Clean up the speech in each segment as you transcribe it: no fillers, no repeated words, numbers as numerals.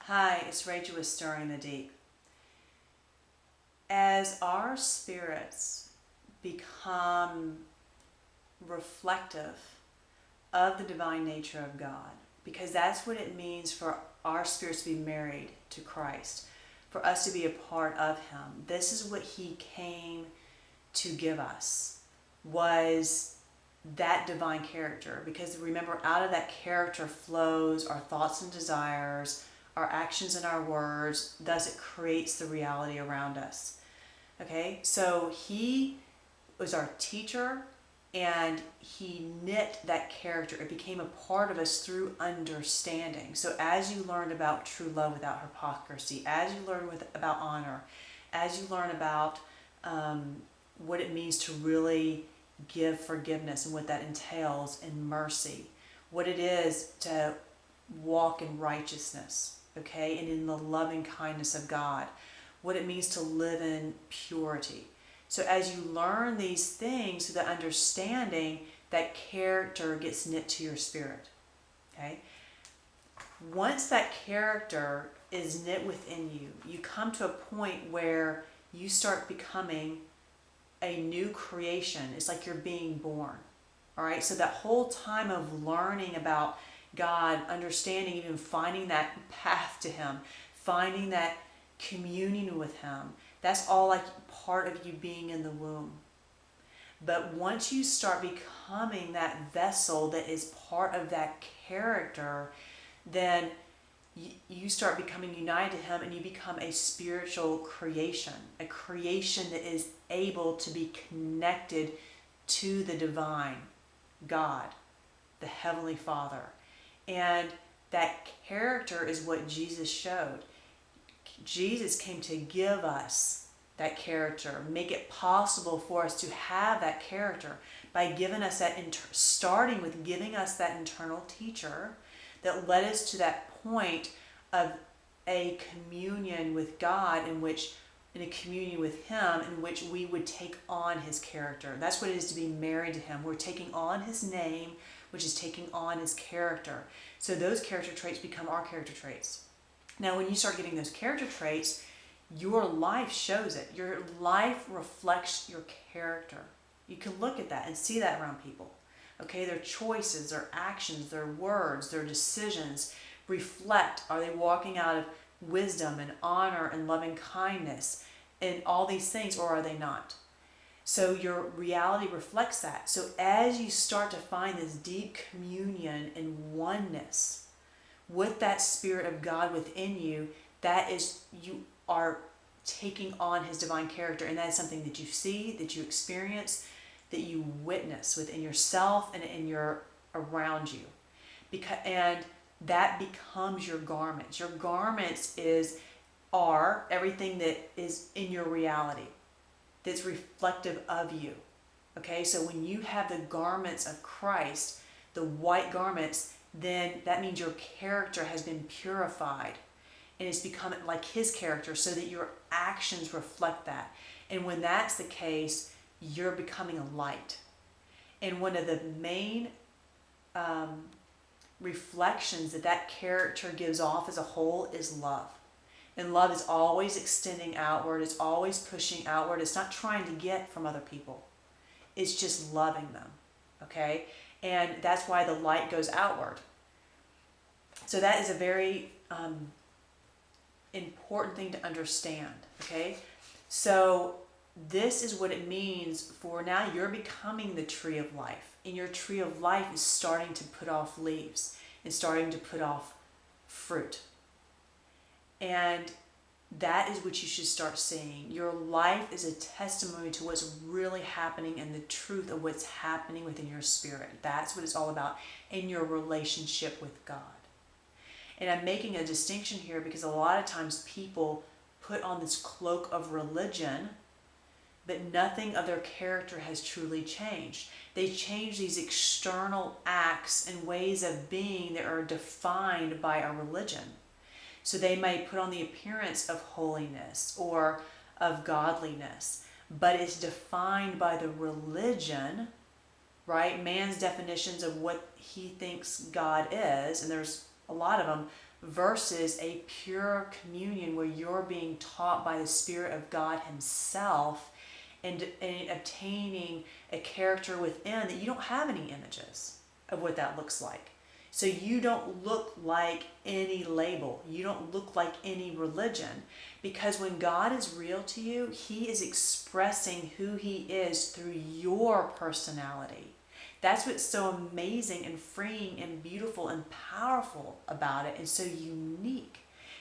Hi, it's Rachel with Stirring the Deep. As our spirits become reflective of the divine nature of God, because that's what it means for our spirits to be married to Christ, for us to be a part of Him. This is what He came to give us, was that divine character. Because remember, out of that character flows our thoughts and desires, our actions and our words, thus it creates the reality around us. Okay, so He was our teacher and He knit that character. It became a part of us through understanding. So as you learned about true love without hypocrisy, as you learn about honor, as you learn about what it means to really give forgiveness and what that entails in mercy, what it is to walk in righteousness, okay, and in the loving kindness of God, what it means to live in purity. So as you learn these things through the understanding, that character gets knit to your spirit, okay? Once that character is knit within you, you come to a point where you start becoming a new creation. It's like you're being born. All right. So that whole time of learning about God, understanding, even finding that path to Him, finding that communion with Him, that's all like part of you being in the womb. But once you start becoming that vessel that is part of that character, then you start becoming united to Him and you become a spiritual creation, a creation that is able to be connected to the divine God, the Heavenly Father. And that character is what Jesus showed. Jesus came to give us that character, make it possible for us to have that character by giving us that, starting with giving us that internal teacher that led us to that point of a communion with God, in a communion with Him, in which we would take on His character. That's what it is to be married to Him. We're taking on His name, which is taking on His character. So those character traits become our character traits. Now, when you start getting those character traits, your life shows it. Your life reflects your character. You can look at that and see that around people. Okay, their choices, their actions, their words, their decisions reflect, are they walking out of wisdom and honor and loving kindness and all these things, or are they not? So your reality reflects that. So as you start to find this deep communion and oneness with that Spirit of God within you, that is, you are taking on His divine character, and that is something that you see, that you experience, that you witness within yourself and in your around you, and that becomes your garments. Your garments are everything that is in your reality, that's reflective of you. Okay, so when you have the garments of Christ, the white garments, then that means your character has been purified and it's become like His character, so that your actions reflect that. And when that's the case, you're becoming a light. And one of the main reflections that character gives off as a whole is love. And love is always extending outward. It's always pushing outward. It's not trying to get from other people. It's just loving them. Okay? And that's why the light goes outward. So that is a very important thing to understand. Okay? So this is what it means for now you're becoming the tree of life. And your tree of life is starting to put off leaves and starting to put off fruit. And that is what you should start seeing. Your life is a testimony to what's really happening and the truth of what's happening within your spirit. That's what it's all about in your relationship with God. And I'm making a distinction here because a lot of times people put on this cloak of religion, but nothing of their character has truly changed. They change these external acts and ways of being that are defined by a religion. So they may put on the appearance of holiness or of godliness, but it's defined by the religion, right? Man's definitions of what he thinks God is, and there's a lot of them, versus a pure communion where you're being taught by the Spirit of God Himself and obtaining a character within that you don't have any images of what that looks like. So you don't look like any label. You don't look like any religion. Because when God is real to you, He is expressing who He is through your personality. That's what's so amazing and freeing and beautiful and powerful about it, and so unique.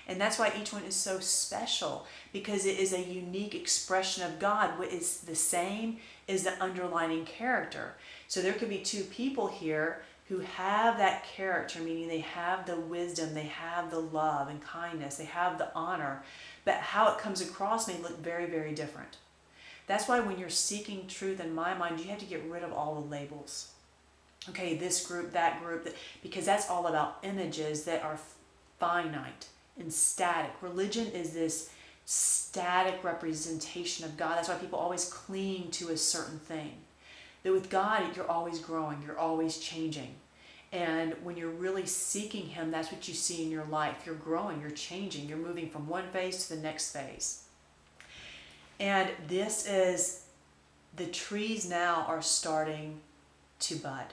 And that's why each one is so special, because it is a unique expression of God. What is the same is the underlining character. So there could be two people here who have that character, meaning they have the wisdom, they have the love and kindness, they have the honor, but how it comes across may look very, very different. That's why when you're seeking truth, in my mind, you have to get rid of all the labels. Okay, this group, that group, because that's all about images that are finite and static. Religion is this static representation of God. That's why people always cling to a certain thing. But with God, you're always growing, you're always changing. And when you're really seeking Him, that's what you see in your life. You're growing, you're changing, you're moving from one phase to the next phase. And this is, the trees now are starting to bud.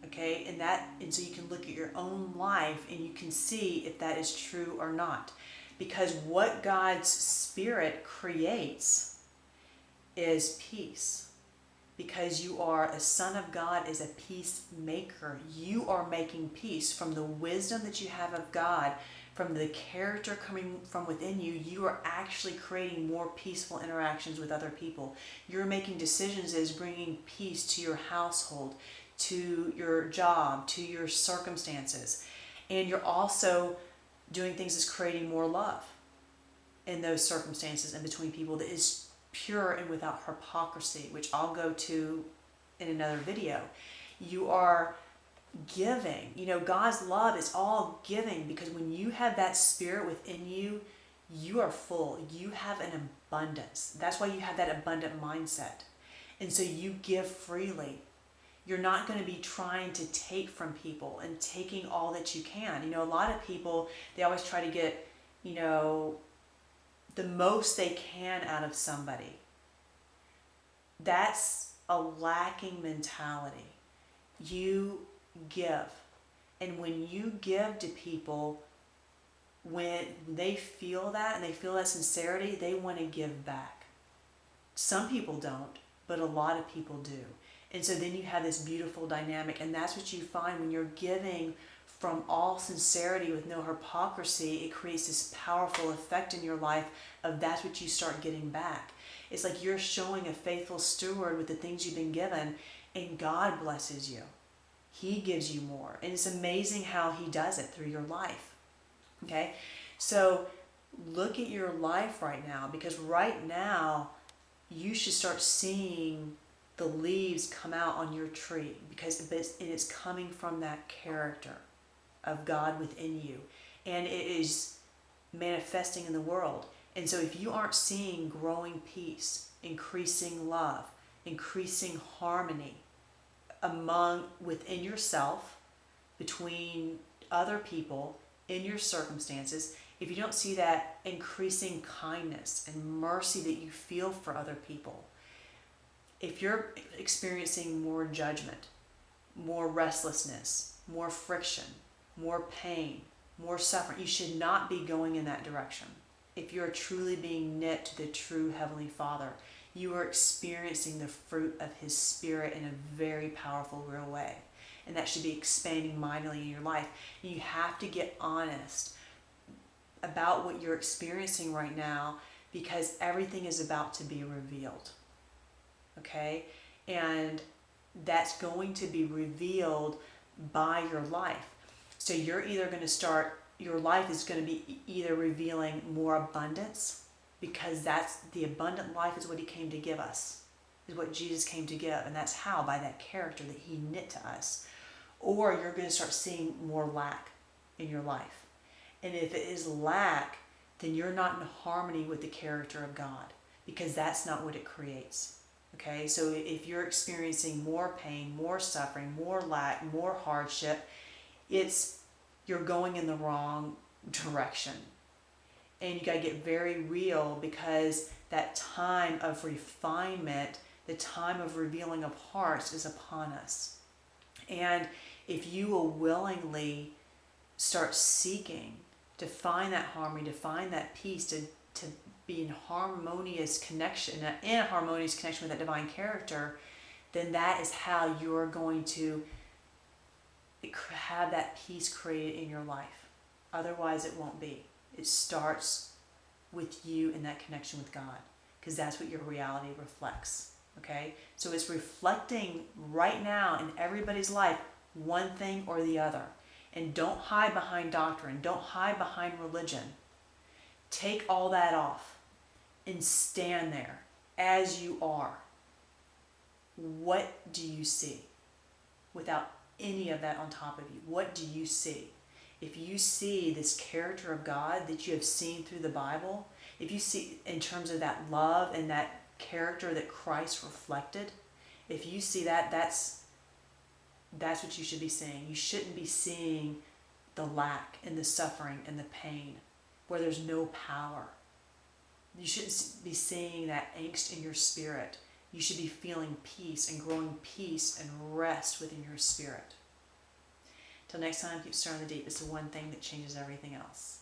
Okay, and so you can look at your own life and you can see if that is true or not. Because what God's Spirit creates is peace. Because you are a son of God, is a peacemaker. You are making peace from the wisdom that you have of God, from the character coming from within you. You are actually creating more peaceful interactions with other people. You're making decisions that is bringing peace to your household, to your job, to your circumstances. And you're also doing things that's creating more love in those circumstances and between people that is pure and without hypocrisy, which I'll go to in another video. You are giving. You know, God's love is all giving, because when you have that Spirit within you, you are full. You have an abundance. That's why you have that abundant mindset. And so you give freely. You're not going to be trying to take from people and taking all that you can. You know, a lot of people, they always try to get, you know, the most they can out of somebody. That's a lacking mentality. You give. And when you give to people, when they feel that and they feel that sincerity, they want to give back. Some people don't, but a lot of people do. And so then you have this beautiful dynamic, and that's what you find when you're giving from all sincerity with no hypocrisy. It creates this powerful effect in your life of that's what you start getting back. It's like you're showing a faithful steward with the things you've been given, and God blesses you. He gives you more. And it's amazing how He does it through your life. Okay? So look at your life right now, because right now you should start seeing the leaves come out on your tree, because it's coming from that character of God within you, and it is manifesting in the world. And so if you aren't seeing growing peace, increasing love, increasing harmony within yourself, between other people, in your circumstances, if you don't see that increasing kindness and mercy that you feel for other people, if you're experiencing more judgment, more restlessness, more friction, more pain, more suffering, you should not be going in that direction. If you're truly being knit to the true Heavenly Father, you are experiencing the fruit of His Spirit in a very powerful, real way. And that should be expanding mightily in your life. And you have to get honest about what you're experiencing right now, because everything is about to be revealed. Okay? And that's going to be revealed by your life. So you're either going to start, your life is going to be either revealing more abundance, because that's the abundant life is what He came to give us, is what Jesus came to give. And that's how, by that character that He knit to us. Or you're going to start seeing more lack in your life. And if it is lack, then you're not in harmony with the character of God, because that's not what it creates. Okay, so if you're experiencing more pain, more suffering, more lack, more hardship, it's you're going in the wrong direction. And you got to get very real, because that time of refinement, the time of revealing of hearts is upon us. And if you will willingly start seeking to find that harmony, to find that peace, to be in harmonious connection, in a harmonious connection with that divine character, then that is how you're going to have that peace created in your life. Otherwise, it won't be. It starts with you in that connection with God, because that's what your reality reflects. Okay? So it's reflecting right now in everybody's life one thing or the other. And don't hide behind doctrine. Don't hide behind religion. Take all that off and stand there as you are. What do you see? Without any of that on top of you, what do you see? If you see this character of God that you have seen through the Bible, if you see in terms of that love and that character that Christ reflected, if you see that, that's what you should be seeing. You shouldn't be seeing the lack and the suffering and the pain where there's no power. You shouldn't be seeing that angst in your spirit. You should be feeling peace and growing peace and rest within your spirit. Till next time, keep stirring the deep. It's the one thing that changes everything else.